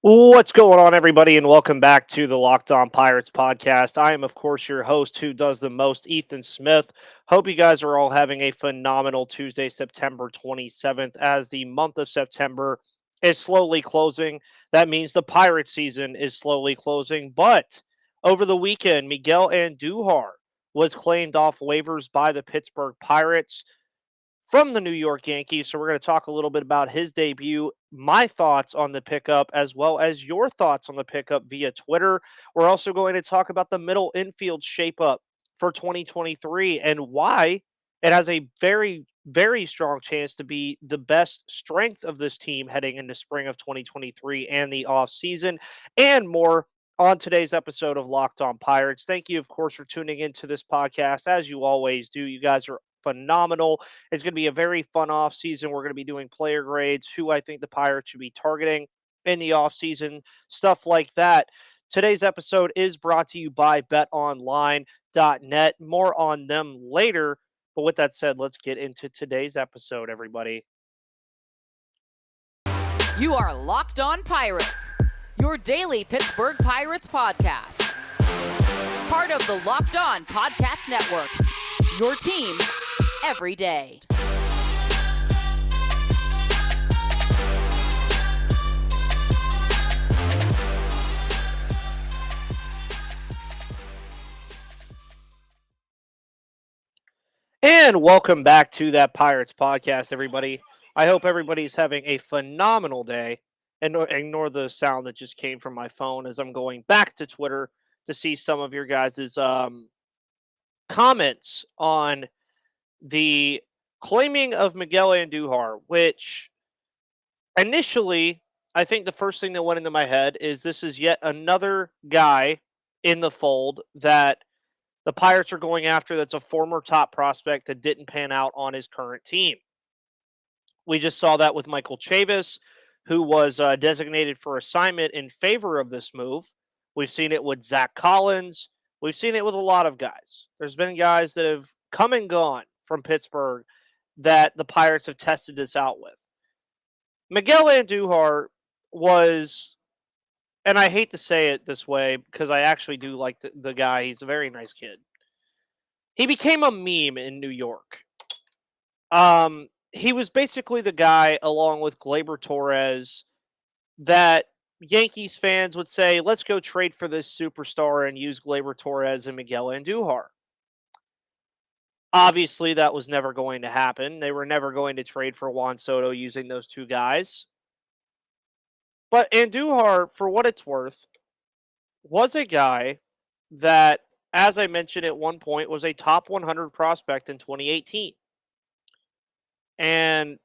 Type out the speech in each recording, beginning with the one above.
What's going on, everybody, and welcome back to the Locked On Pirates podcast. I am, of course, your host who does the most, Ethan Smith. Hope you guys are all having a phenomenal Tuesday, September 27th, as the month of September is slowly closing. That means the Pirate season is slowly closing. But over the weekend, Miguel Andújar was claimed off waivers by the Pittsburgh Pirates from the New York Yankees. So we're going to talk a little bit about his debut, my thoughts on the pickup, as well as your thoughts on the pickup via Twitter. We're also going to talk about the middle infield shapeup for 2023 and why it has a very, very strong chance to be the best strength of this team heading into spring of 2023 and the offseason, and more on today's episode of Locked On Pirates. Thank you, of course, for tuning into this podcast. As you always do, you guys are phenomenal. It's going to be a very fun off season. We're going to be doing player grades, who I think the Pirates should be targeting in the off season, stuff like that. Today's episode is brought to you by BetOnline.net. More on them later. But with that said, let's get into today's episode, everybody. You are Locked On Pirates, your daily Pittsburgh Pirates podcast. Part of the Locked On Podcast Network, your team every day. And welcome back to that Pirates podcast, everybody. I hope everybody's having a phenomenal day. And ignore the sound that just came from my phone as I'm going back to Twitter to see some of your guys' comments on the claiming of Miguel Andújar, which initially, I think the first thing that went into my head is this is yet another guy in the fold that the Pirates are going after that's a former top prospect that didn't pan out on his current team. We just saw that with Michael Chavis, who was designated for assignment in favor of this move. We've seen it with Zach Collins. We've seen it with a lot of guys. There's been guys that have come and gone from Pittsburgh that the Pirates have tested this out with. Miguel Andújar was, and I hate to say it this way because I actually do like the guy. He's a very nice kid. He became a meme in New York. He was basically the guy, along with Gleyber Torres, that Yankees fans would say, let's go trade for this superstar and use Gleyber Torres and Miguel Andújar. Obviously, that was never going to happen. They were never going to trade for Juan Soto using those two guys. But Andújar, for what it's worth, was a guy that, as I mentioned at one point, was a top 100 prospect in 2018. And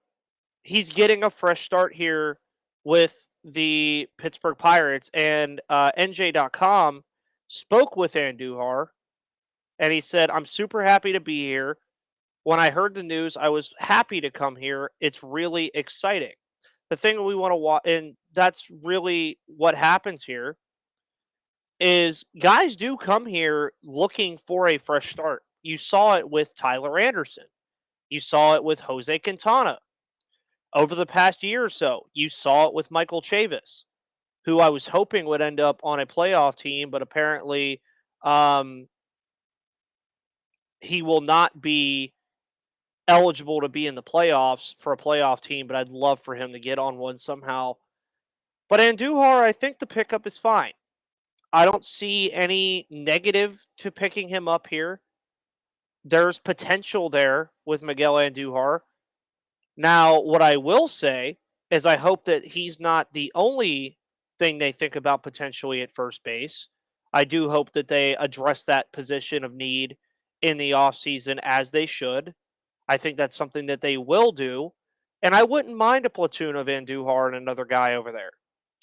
he's getting a fresh start here with the Pittsburgh Pirates. And NJ.com spoke with Andújar, and he said, I'm super happy to be here. When I heard the news, I was happy to come here. It's really exciting. The thing we want to watch, and that's really what happens here, is guys do come here looking for a fresh start. You saw it with Tyler Anderson. You saw it with Jose Quintana. Over the past year or so, you saw it with Michael Chavis, who I was hoping would end up on a playoff team, but apparently um, he will not be eligible to be in the playoffs for a playoff team, but I'd love for him to get on one somehow. But Andújar, I think the pickup is fine. I don't see any negative to picking him up here. There's potential there with Miguel Andújar. Now, what I will say is I hope that he's not the only thing they think about potentially at first base. I do hope that they address that position of need in the offseason as they should. I think that's something that they will do. And I wouldn't mind a platoon of Andújar and another guy over there.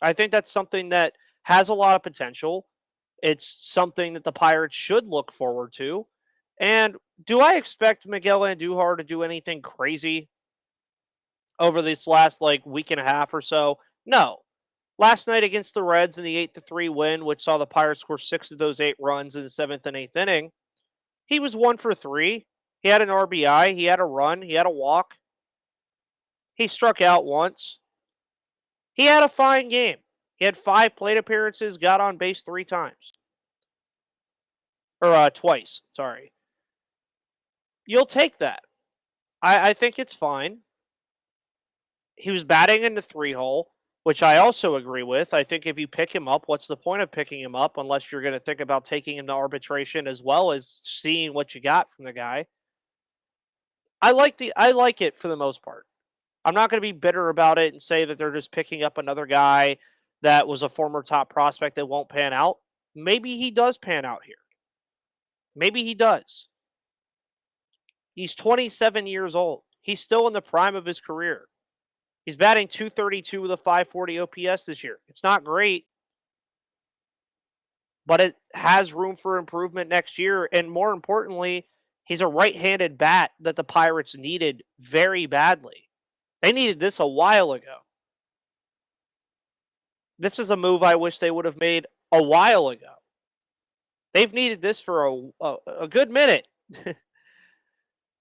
I think that's something that has a lot of potential. It's something that the Pirates should look forward to. And do I expect Miguel Andújar to do anything crazy over this last week and a half or so? No. Last night against the Reds in the 8-3 win, which saw the Pirates score 6 of those 8 runs in the 7th and 8th inning, he was 1 for 3. He had an RBI, he had a run, he had a walk. He struck out once. He had a fine game. He had 5 plate appearances, got on base 3 times. Or twice, sorry. You'll take that. I think it's fine. He was batting in the 3-hole, which I also agree with. I think if you pick him up, what's the point of picking him up unless you're going to think about taking him to arbitration as well as seeing what you got from the guy. I like it for the most part. I'm not going to be bitter about it and say that they're just picking up another guy that was a former top prospect that won't pan out. Maybe he does pan out here. Maybe he does. He's 27 years old. He's still in the prime of his career. He's batting .232 with a .540 OPS this year. It's not great, but it has room for improvement next year. And more importantly, he's a right-handed bat that the Pirates needed very badly. They needed this a while ago. This is a move I wish they would have made a while ago. They've needed this for a good minute.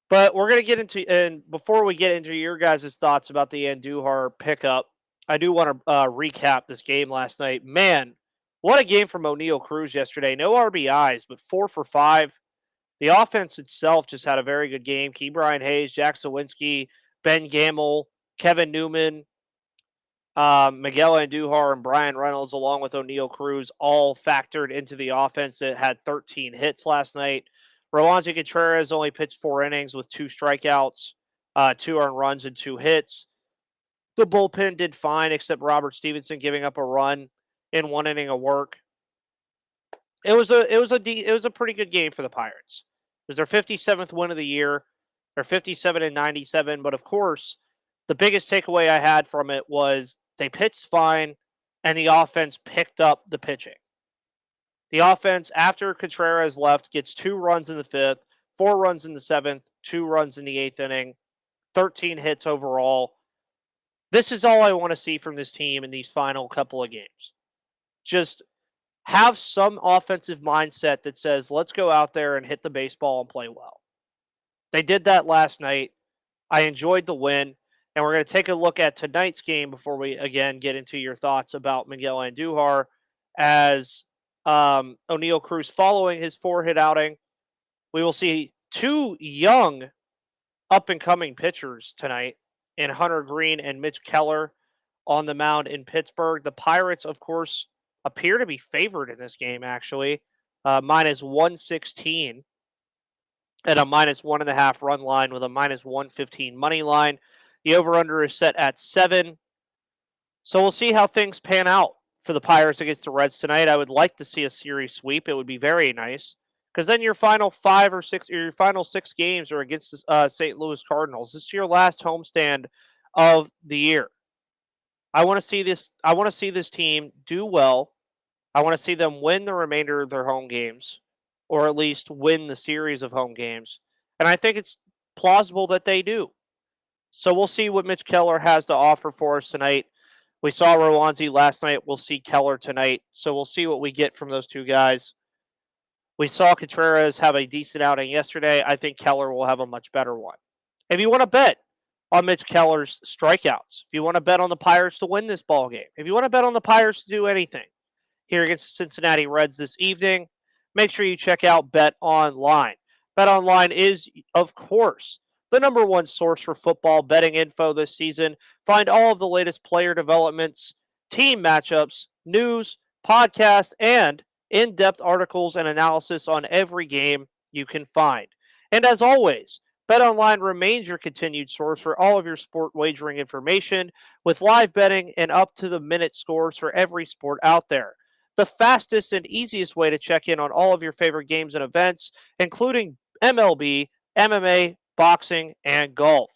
But we're going to get into, and before we get into your guys' thoughts about the Andújar pickup, I do want to recap this game last night. Man, what a game from Oneil Cruz yesterday. No RBIs, but 4 for 5. The offense itself just had a very good game. Ke'Bryan Hayes, Jack Sawinski, Ben Gamel, Kevin Newman, Miguel Andújar, and Brian Reynolds, along with Oneil Cruz, all factored into the offense that had 13 hits last night. Roansy Contreras only pitched 4 innings with 2 strikeouts, 2 earned runs, and 2 hits. The bullpen did fine, except Robert Stevenson giving up a run in 1 inning of work. It was a pretty good game for the Pirates. It was their 57th win of the year. They're 57-97, but of course, the biggest takeaway I had from it was they pitched fine, and the offense picked up the pitching. The offense, after Contreras left, gets 2 runs in the 5th, 4 runs in the 7th, 2 runs in the 8th inning, 13 hits overall. This is all I want to see from this team in these final couple of games. Just have some offensive mindset that says, let's go out there and hit the baseball and play well. They did that last night. I enjoyed the win. And we're going to take a look at tonight's game before we, again, get into your thoughts about Miguel Andújar as Oneil Cruz following his 4-hit outing. We will see 2 young up-and-coming pitchers tonight in Hunter Green and Mitch Keller on the mound in Pittsburgh. The Pirates, of course, appear to be favored in this game, actually. Minus 116 at a minus 1.5 run line with a minus 115 money line. The over-under is set at 7. So we'll see how things pan out for the Pirates against the Reds tonight. I would like to see a series sweep. It would be very nice. Because then your final 5 or 6, or your final 6 games are against the St. Louis Cardinals. This is your last homestand of the year. I want to see this. I want to see this team do well. I want to see them win the remainder of their home games, or at least win the series of home games. And I think it's plausible that they do. So we'll see what Mitch Keller has to offer for us tonight. We saw Roansy last night. We'll see Keller tonight. So we'll see what we get from those 2 guys. We saw Contreras have a decent outing yesterday. I think Keller will have a much better one. If you want to bet on Mitch Keller's strikeouts, if you want to bet on the Pirates to win this ball game, if you want to bet on the Pirates to do anything here against the Cincinnati Reds this evening, make sure you check out BetOnline. BetOnline is, of course, the #1 source for football betting info this season. Find all of the latest player developments, team matchups, news, podcasts, and in-depth articles and analysis on every game you can find. And as always, BetOnline remains your continued source for all of your sport wagering information with live betting and up-to-the-minute scores for every sport out there. The fastest and easiest way to check in on all of your favorite games and events, including MLB, MMA, boxing, and golf.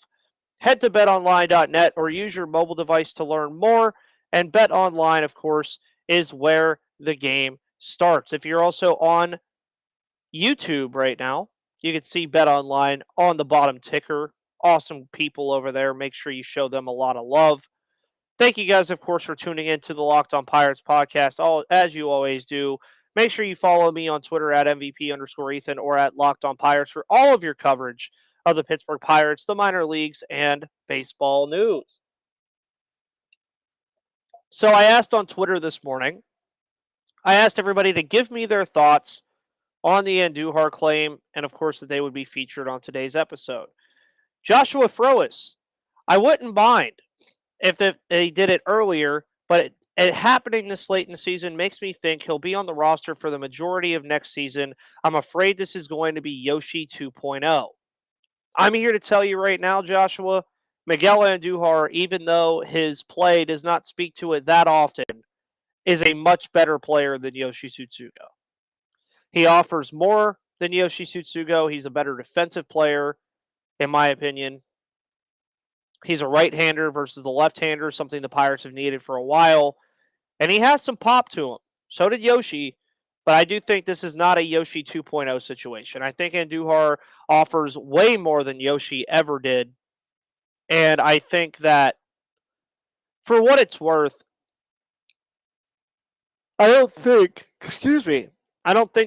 Head to betonline.net or use your mobile device to learn more. And BetOnline, of course, is where the game starts. If you're also on YouTube right now, you can see BetOnline on the bottom ticker. Awesome people over there. Make sure you show them a lot of love. Thank you guys, of course, for tuning in to the Locked On Pirates podcast, as you always do. Make sure you follow me on Twitter at MVP_Ethan or at Locked On Pirates for all of your coverage of the Pittsburgh Pirates, the minor leagues, and baseball news. So I asked on Twitter this morning, I asked everybody to give me their thoughts on the Andújar claim, and of course that they would be featured on today's episode. Joshua Frois, I wouldn't mind if they did it earlier, but it happening this late in the season makes me think he'll be on the roster for the majority of next season. I'm afraid this is going to be Yoshi 2.0. I'm here to tell you right now, Joshua, Miguel Andújar, even though his play does not speak to it that often, is a much better player than Yoshi Tsutsugo. He offers more than Yoshi Tsutsugo. He's a better defensive player, in my opinion. He's a right-hander versus the left-hander, something the Pirates have needed for a while. And he has some pop to him. So did Yoshi. But I do think this is not a Yoshi 2.0 situation. I think Andújar offers way more than Yoshi ever did. And I think that, for what it's worth, I don't think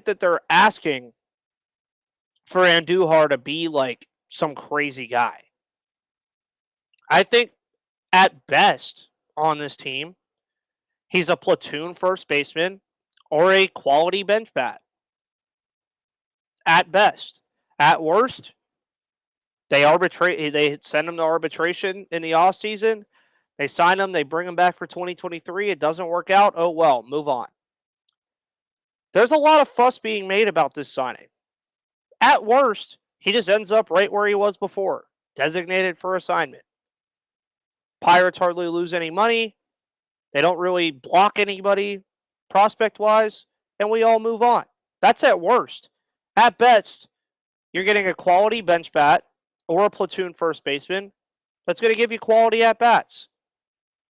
that they're asking for Andújar to be like some crazy guy. I think at best on this team, he's a platoon first baseman or a quality bench bat. At best. At worst, they send him to arbitration in the offseason. They sign him, they bring him back for 2023. It doesn't work out. Oh well, move on. There's a lot of fuss being made about this signing. At worst, he just ends up right where he was before, designated for assignment. Pirates hardly lose any money. They don't really block anybody prospect-wise, and we all move on. That's at worst. At best, you're getting a quality bench bat or a platoon first baseman that's going to give you quality at-bats.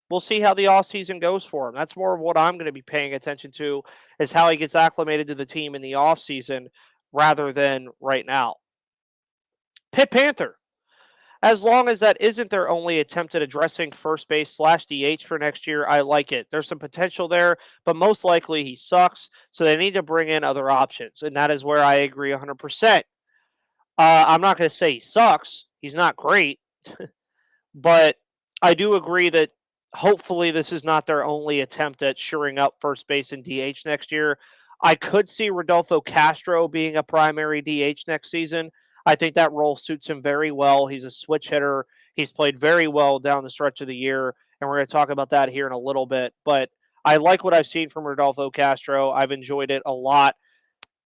We'll see how the offseason goes for him. That's more of what I'm going to be paying attention to, is how he gets acclimated to the team in the offseason rather than right now. Pitt Panther. As long as that isn't their only attempt at addressing first base / DH for next year, I like it. There's some potential there, but most likely he sucks, so they need to bring in other options, and that is where I agree 100%. I'm not going to say he sucks. He's not great, but I do agree that hopefully this is not their only attempt at shoring up first base and DH next year. I could see Rodolfo Castro being a primary DH next season. I think that role suits him very well. He's a switch hitter. He's played very well down the stretch of the year, and we're going to talk about that here in a little bit. But I like what I've seen from Rodolfo Castro. I've enjoyed it a lot.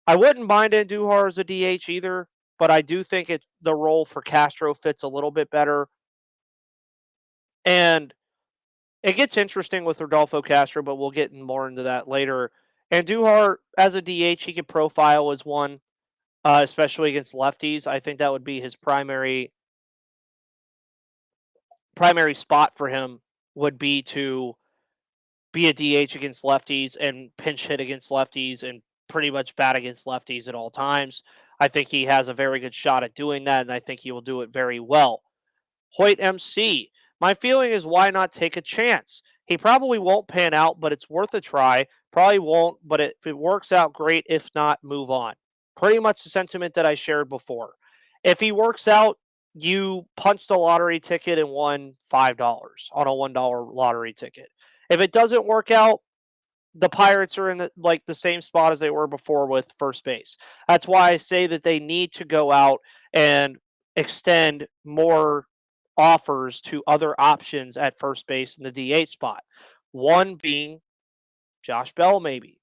I wouldn't mind Andújar as a DH either, but I do think the role for Castro fits a little bit better. And it gets interesting with Rodolfo Castro, but we'll get more into that later. Andújar, as a DH, he could profile as one, especially against lefties. I think that would be his primary spot for him, would be to be a DH against lefties and pinch hit against lefties and pretty much bat against lefties at all times. I think he has a very good shot at doing that, and I think he will do it very well. Hoyt MC. My feeling is, why not take a chance? He probably won't pan out, but it's worth a try. Probably won't, but if it works out, great. If not, move on. Pretty much the sentiment that I shared before. If he works out, you punched a lottery ticket and won $5 on a $1 lottery ticket. If it doesn't work out, the Pirates are in the same spot as they were before with first base. That's why I say that they need to go out and extend more offers to other options at first base in the DH spot. One being Josh Bell, maybe,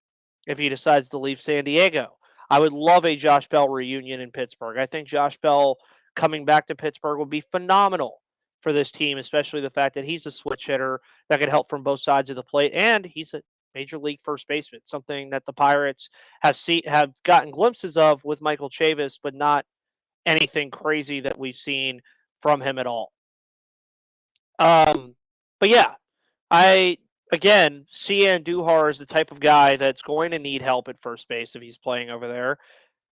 if he decides to leave San Diego. I would love a Josh Bell reunion in Pittsburgh. I think Josh Bell coming back to Pittsburgh would be phenomenal for this team, especially the fact that he's a switch hitter that could help from both sides of the plate, and he's a major league first baseman, something that the Pirates have gotten glimpses of with Michael Chavis, but not anything crazy that we've seen from him at all. But yeah, I again see Andújar as the type of guy that's going to need help at first base if he's playing over there.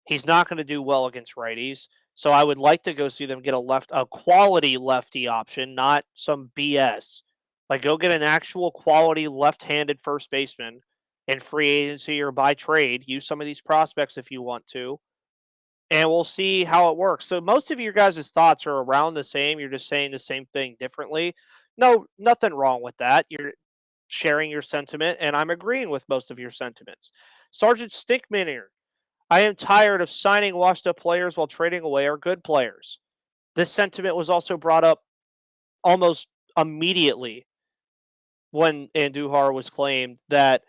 He's not going to do well against righties, so I would like to go see them get a quality lefty option, not some BS. Like, go get an actual quality left-handed first baseman in free agency or by trade. Use some of these prospects if you want to, and we'll see how it works. So most of your guys' thoughts are around the same. You're just saying the same thing differently. No, nothing wrong with that. sharing your sentiment, and I'm agreeing with most of your sentiments. Sergeant Stinkminer, I am tired of signing washed-up players while trading away our good players. This sentiment was also brought up almost immediately when Andújar was claimed that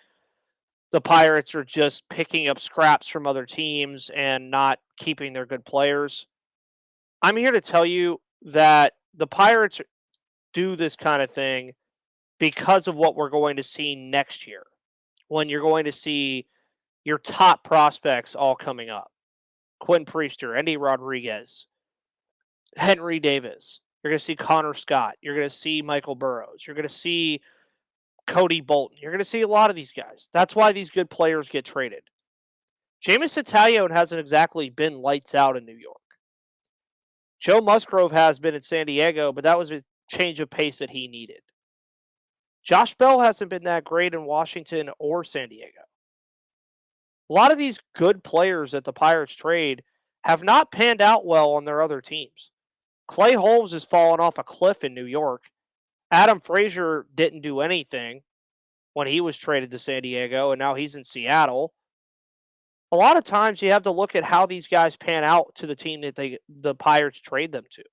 the Pirates are just picking up scraps from other teams and not keeping their good players. I'm here to tell you that the Pirates do this kind of thing because of what we're going to see next year, when you're going to see your top prospects all coming up. Quinn Priester, Andy Rodriguez, Henry Davis. You're going to see Connor Scott. You're going to see Michael Burrows. You're going to see Cody Bolton. You're going to see a lot of these guys. That's why these good players get traded. Jameson Taillon hasn't exactly been lights out in New York. Joe Musgrove has been in San Diego, but that was a change of pace that he needed. Josh Bell hasn't been that great in Washington or San Diego. A lot of these good players that the Pirates trade have not panned out well on their other teams. Clay Holmes has fallen off a cliff in New York. Adam Frazier didn't do anything when he was traded to San Diego, and now he's in Seattle. A lot of times you have to look at how these guys pan out to the team that the Pirates trade them to.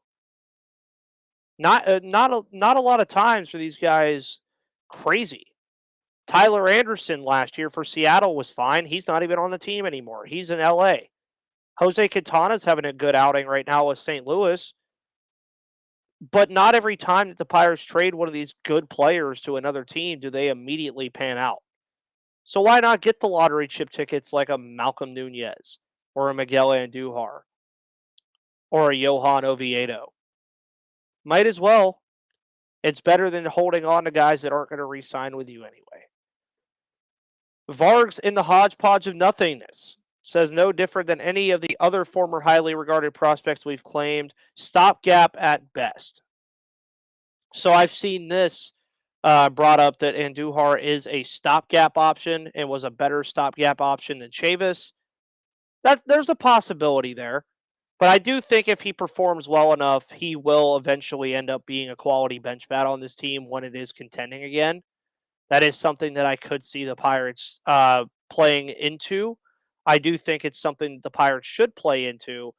Not a lot of times for these guys crazy. Tyler Anderson last year for Seattle was fine. He's not even on the team anymore. He's in LA. Jose Quintana's having a good outing right now with St. Louis. But not every time that the Pirates trade one of these good players to another team do they immediately pan out. So why not get the lottery chip tickets like a Malcolm Nunez or a Miguel Andújar or a Johan Oviedo? Might as well. It's better than holding on to guys that aren't going to re-sign with you anyway. Vargs in the hodgepodge of nothingness says no different than any of the other former highly regarded prospects we've claimed. Stopgap at best. So I've seen this brought up that Andújar is a stopgap option and was a better stopgap option than Chavis. There's a possibility there. But I do think if he performs well enough, he will eventually end up being a quality bench bat on this team when it is contending again. That is something that I could see the Pirates playing into. I do think it's something the Pirates should play into.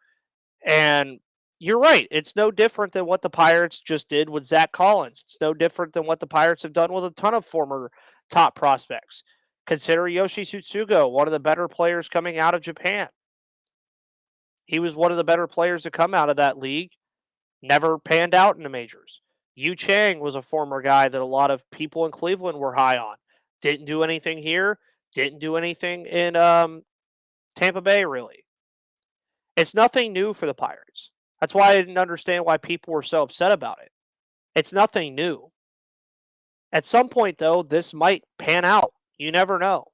And you're right. It's no different than what the Pirates just did with Zach Collins. It's no different than what the Pirates have done with a ton of former top prospects. Consider Yoshi Tsutsugo, one of the better players coming out of Japan. He was one of the better players to come out of that league. Never panned out in the majors. Yu Chang was a former guy that a lot of people in Cleveland were high on. Didn't do anything here. Didn't do anything in Tampa Bay, really. It's nothing new for the Pirates. That's why I didn't understand why people were so upset about it. It's nothing new. At some point, though, this might pan out. You never know.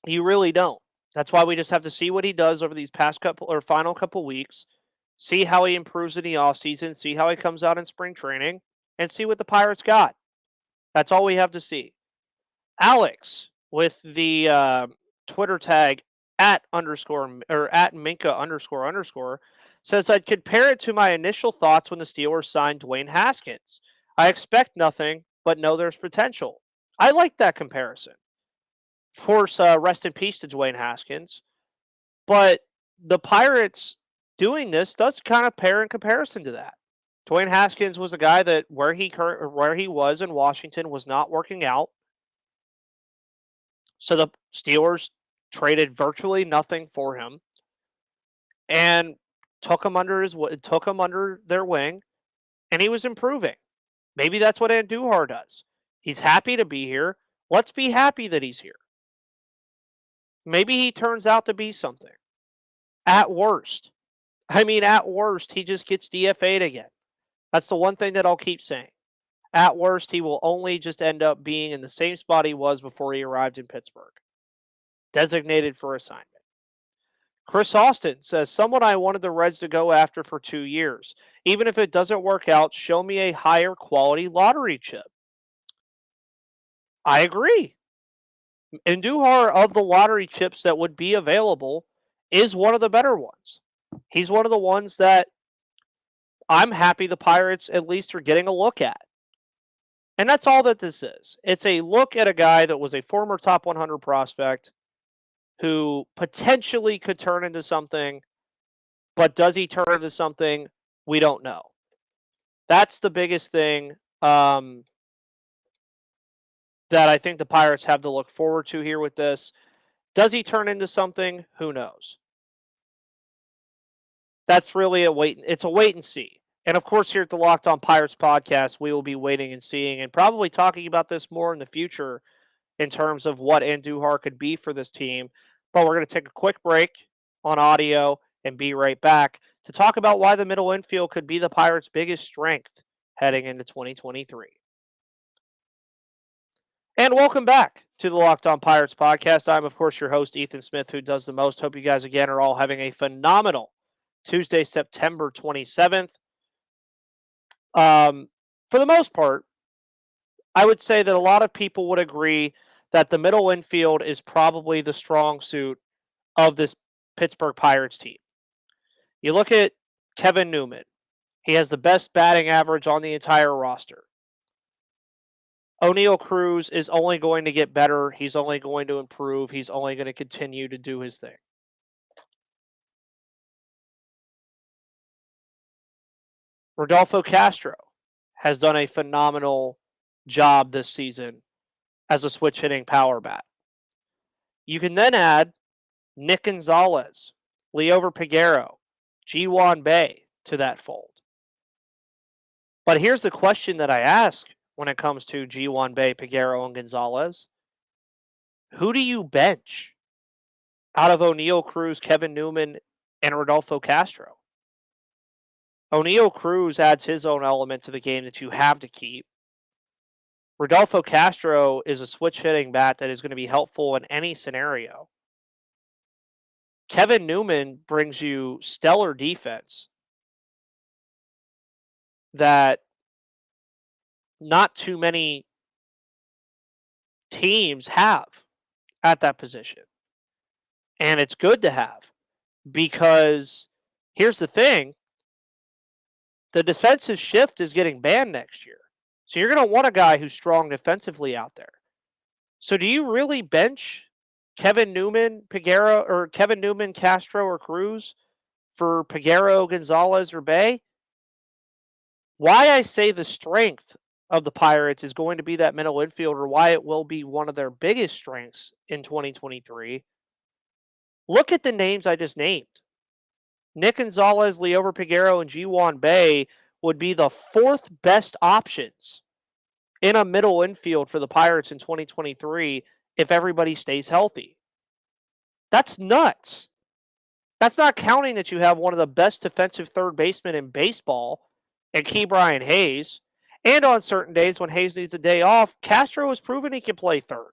You really don't. That's why we just have to see what he does over these final couple weeks, see how he improves in the offseason, see how he comes out in spring training, and see what the Pirates got. That's all we have to see. Alex, with the Twitter tag at Minka__, says I'd compare it to my initial thoughts when the Steelers signed Dwayne Haskins. I expect nothing, but know there's potential. I like that comparison. Of course, rest in peace to Dwayne Haskins. But the Pirates doing this does kind of pair in comparison to that. Dwayne Haskins was a guy that where he was in Washington was not working out. So the Steelers traded virtually nothing for him and took him under their wing, and he was improving. Maybe that's what Andújar does. He's happy to be here. Let's be happy that he's here. Maybe he turns out to be something. At worst, he just gets DFA'd again. That's the one thing that I'll keep saying. At worst, he will only just end up being in the same spot he was before he arrived in Pittsburgh. Designated for assignment. Chris Austin says, someone I wanted the Reds to go after for 2 years. Even if it doesn't work out, show me a higher quality lottery chip. I agree. Andújar, of the lottery chips that would be available, is one of the better ones. He's one of the ones that I'm happy the Pirates at least are getting a look at. And that's all that this is. It's a look at a guy that was a former top 100 prospect who potentially could turn into something, but does he turn into something? We don't know. That's the biggest thing that I think the Pirates have to look forward to here with this. Does he turn into something? Who knows? That's really it's a wait and see. And of course, here at the Locked On Pirates podcast, we will be waiting and seeing and probably talking about this more in the future in terms of what Andújar could be for this team. But we're going to take a quick break on audio and be right back to talk about why the middle infield could be the Pirates' biggest strength heading into 2023. And welcome back to the Locked On Pirates podcast. I'm, of course, your host, Ethan Smith, who does the most. Hope you guys, again, are all having a phenomenal Tuesday, September 27th. For the most part, I would say that a lot of people would agree that the middle infield is probably the strong suit of this Pittsburgh Pirates team. You look at Kevin Newman. He has the best batting average on the entire roster. O'Neal Cruz is only going to get better. He's only going to improve. He's only going to continue to do his thing. Rodolfo Castro has done a phenomenal job this season as a switch hitting power bat. You can then add Nick Gonzalez, Leover Peguero, Ji-Hwan Bae to that fold. But here's the question that I ask when it comes to Ji-Hwan Bae, Peguero, and Gonzalez. Who do you bench out of O'Neal Cruz, Kevin Newman, and Rodolfo Castro? O'Neal Cruz adds his own element to the game that you have to keep. Rodolfo Castro is a switch hitting bat that is going to be helpful in any scenario. Kevin Newman brings you stellar defense that not too many teams have at that position. And it's good to have because here's the thing. The defensive shift is getting banned next year. So you're going to want a guy who's strong defensively out there. So do you really bench Kevin Newman, Peguero, or Kevin Newman, Castro, or Cruz for Peguero, Gonzalez, or Bae? Why I say the strength of the Pirates is going to be that middle infielder, why it will be one of their biggest strengths in 2023. Look at the names I just named. Nick Gonzalez, Leover Peguero, and Ji-Hwan Bae would be the fourth best options in a middle infield for the Pirates in 2023 if everybody stays healthy. That's nuts. That's not counting that you have one of the best defensive third basemen in baseball and Ke'Bryan Hayes. And on certain days when Hayes needs a day off, Castro has proven he can play third.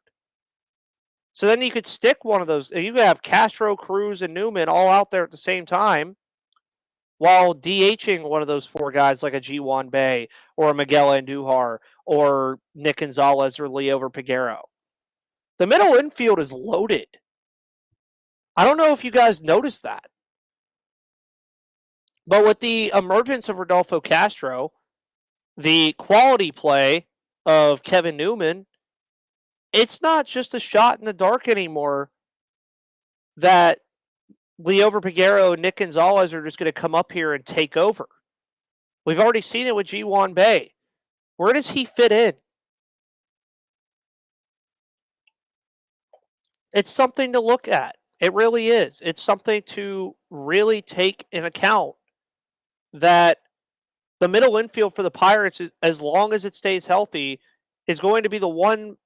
So then you could stick one of those. You could have Castro, Cruz, and Newman all out there at the same time while DHing one of those four guys like a Ji-Hwan Bae or a Miguel Andújar or Nick Gonzalez or Leover Peguero. The middle infield is loaded. I don't know if you guys noticed that. But with the emergence of Rodolfo Castro, the quality play of Kevin Newman, it's not just a shot in the dark anymore that Leover Peguero and Nick Gonzalez are just going to come up here and take over. We've already seen it with Ji-Hwan Bae. Where does he fit in? It's something to look at. It really is. It's something to really take in account that the middle infield for the Pirates, as long as it stays healthy, is going to be the one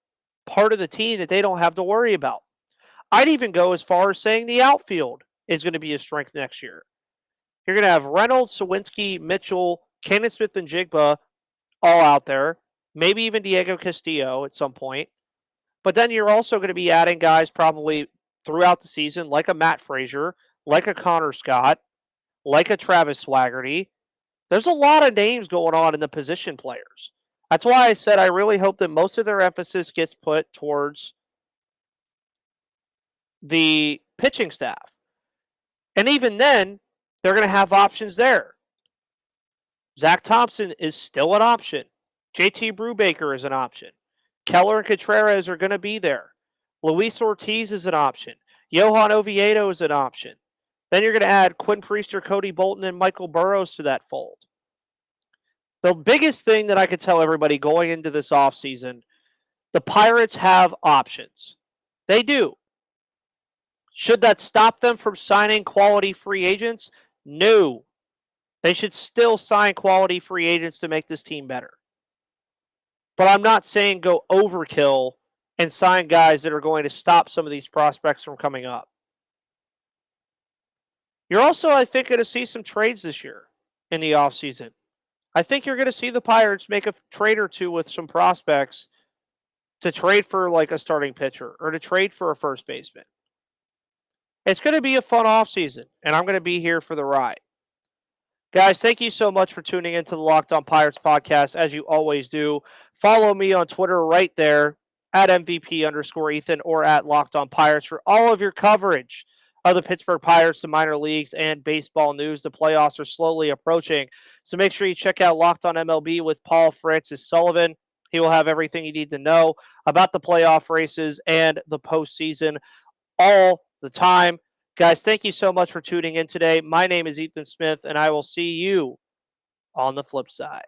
part of the team that they don't have to worry about. I'd even go as far as saying the outfield is going to be a strength next year. You're going to have Reynolds, Sawinski, Mitchell, Cannon Smith, and Jigba all out there. Maybe even Diego Castillo at some point. But then you're also going to be adding guys probably throughout the season like a Matt Frazier, like a Connor Scott, like a Travis Swaggerty. There's a lot of names going on in the position players. That's why I said I really hope that most of their emphasis gets put towards the pitching staff. And even then, they're going to have options there. Zach Thompson is still an option. JT Brubaker is an option. Keller and Contreras are going to be there. Luis Ortiz is an option. Johan Oviedo is an option. Then you're going to add Quinn Priester, Cody Bolton, and Michael Burrows to that fold. The biggest thing that I could tell everybody going into this offseason, the Pirates have options. They do. Should that stop them from signing quality free agents? No. They should still sign quality free agents to make this team better. But I'm not saying go overkill and sign guys that are going to stop some of these prospects from coming up. You're also, I think, going to see some trades this year in the offseason. I think you're going to see the Pirates make a trade or two with some prospects to trade for like a starting pitcher or to trade for a first baseman. It's going to be a fun offseason, and I'm going to be here for the ride. Guys, thank you so much for tuning into the Locked On Pirates podcast, as you always do. Follow me on Twitter right there, at MVP_Ethan or at Locked On Pirates for all of your coverage of the Pittsburgh Pirates, the minor leagues, and baseball news. The playoffs are slowly approaching, so make sure you check out Locked On MLB with Paul Francis Sullivan. He will have everything you need to know about the playoff races and the postseason all the time. Guys, thank you so much for tuning in today. My name is Ethan Smith, and I will see you on the flip side.